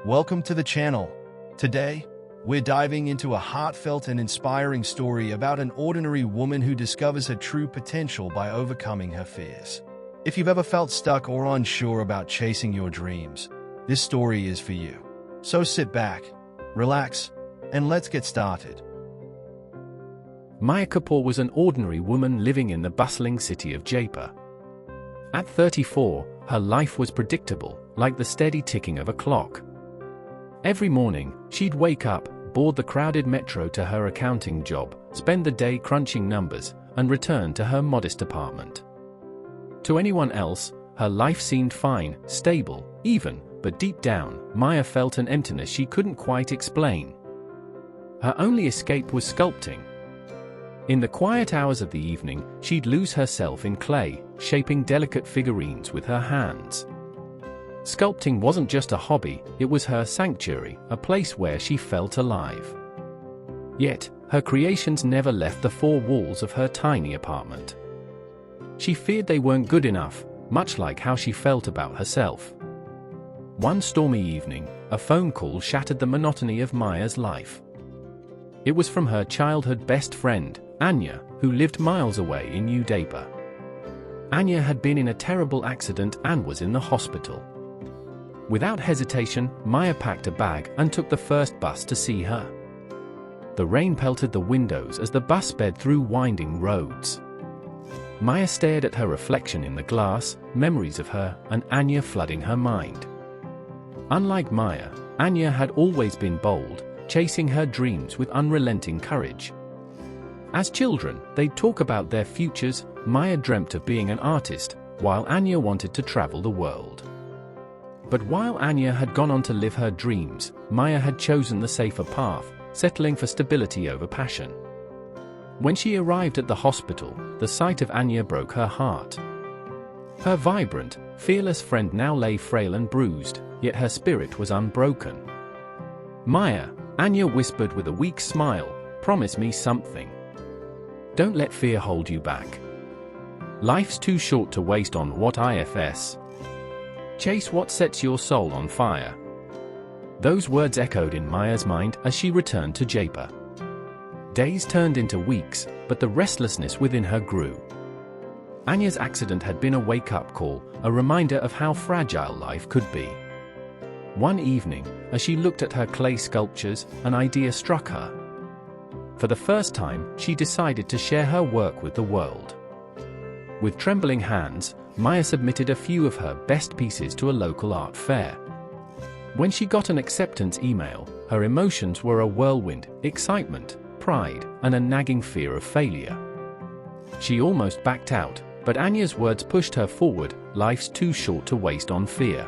Welcome to the channel. Today, we're diving into a heartfelt and inspiring story about an ordinary woman who discovers her true potential by overcoming her fears. If you've ever felt stuck or unsure about chasing your dreams, this story is for you. So sit back, relax, and let's get started. Maya Kapoor was an ordinary woman living in the bustling city of Jaipur. At 34, her life was predictable, like the steady ticking of a clock. Every morning, she'd wake up, board the crowded metro to her accounting job, spend the day crunching numbers, and return to her modest apartment. To anyone else, her life seemed fine, stable, even, but deep down, Maya felt an emptiness she couldn't quite explain. Her only escape was sculpting. In the quiet hours of the evening, she'd lose herself in clay, shaping delicate figurines with her hands. Sculpting wasn't just a hobby, it was her sanctuary, a place where she felt alive. Yet, her creations never left the four walls of her tiny apartment. She feared they weren't good enough, much like how she felt about herself. One stormy evening, a phone call shattered the monotony of Maya's life. It was from her childhood best friend, Anya, who lived miles away in Jaipur. Anya had been in a terrible accident and was in the hospital. Without hesitation, Maya packed a bag and took the first bus to see her. The rain pelted the windows as the bus sped through winding roads. Maya stared at her reflection in the glass, memories of her and Anya flooding her mind. Unlike Maya, Anya had always been bold, chasing her dreams with unrelenting courage. As children, they'd talk about their futures. Maya dreamt of being an artist, while Anya wanted to travel the world. But while Anya had gone on to live her dreams, Maya had chosen the safer path, settling for stability over passion. When she arrived at the hospital, the sight of Anya broke her heart. Her vibrant, fearless friend now lay frail and bruised, yet her spirit was unbroken. "Maya," Anya whispered with a weak smile, "promise me something. Don't let fear hold you back. Life's too short to waste on what ifs. Chase what sets your soul on fire." Those words echoed in Maya's mind as she returned to Jaipur. Days turned into weeks, but the restlessness within her grew. Anya's accident had been a wake-up call, a reminder of how fragile life could be. One evening, as she looked at her clay sculptures, an idea struck her. For the first time, she decided to share her work with the world. With trembling hands, Maya submitted a few of her best pieces to a local art fair. When she got an acceptance email, her emotions were a whirlwind: excitement, pride, and a nagging fear of failure. She almost backed out, but Anya's words pushed her forward: life's too short to waste on fear.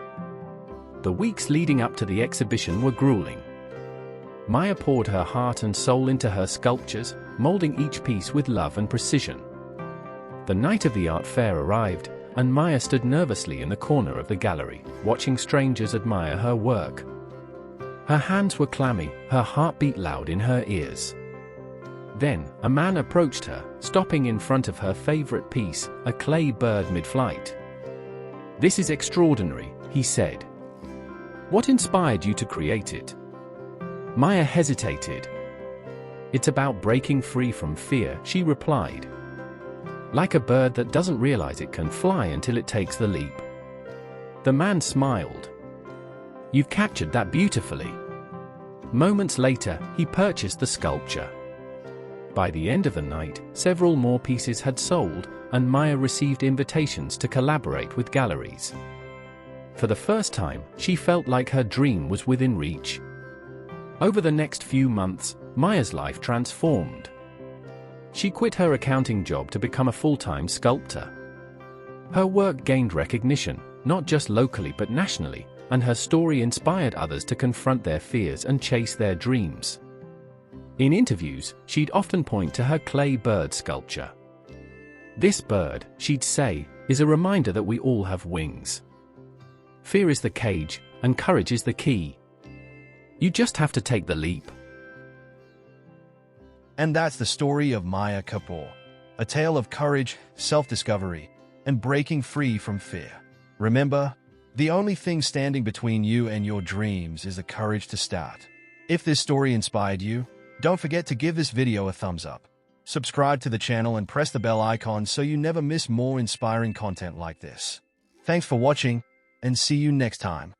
The weeks leading up to the exhibition were grueling. Maya poured her heart and soul into her sculptures, molding each piece with love and precision. The night of the art fair arrived, and Maya stood nervously in the corner of the gallery, watching strangers admire her work. Her hands were clammy, her heart beat loud in her ears. Then, a man approached her, stopping in front of her favorite piece, a clay bird mid-flight. "This is extraordinary," he said. "What inspired you to create it?" Maya hesitated. "It's about breaking free from fear," she replied. "Like a bird that doesn't realize it can fly until it takes the leap." The man smiled. "You've captured that beautifully." Moments later, he purchased the sculpture. By the end of the night, several more pieces had sold, and Maya received invitations to collaborate with galleries. For the first time, she felt like her dream was within reach. Over the next few months, Maya's life transformed. She quit her accounting job to become a full-time sculptor. Her work gained recognition, not just locally but nationally, and her story inspired others to confront their fears and chase their dreams. In interviews, she'd often point to her clay bird sculpture. "This bird," she'd say, "is a reminder that we all have wings. Fear is the cage, and courage is the key. You just have to take the leap." And that's the story of Maya Kapoor, a tale of courage, self-discovery, and breaking free from fear. Remember, The only thing standing between you and your dreams is the courage to start. If this story inspired you, don't forget to give this video a thumbs up. Subscribe to the channel and press the bell icon so you never miss more inspiring content like this. Thanks for watching, and see you next time.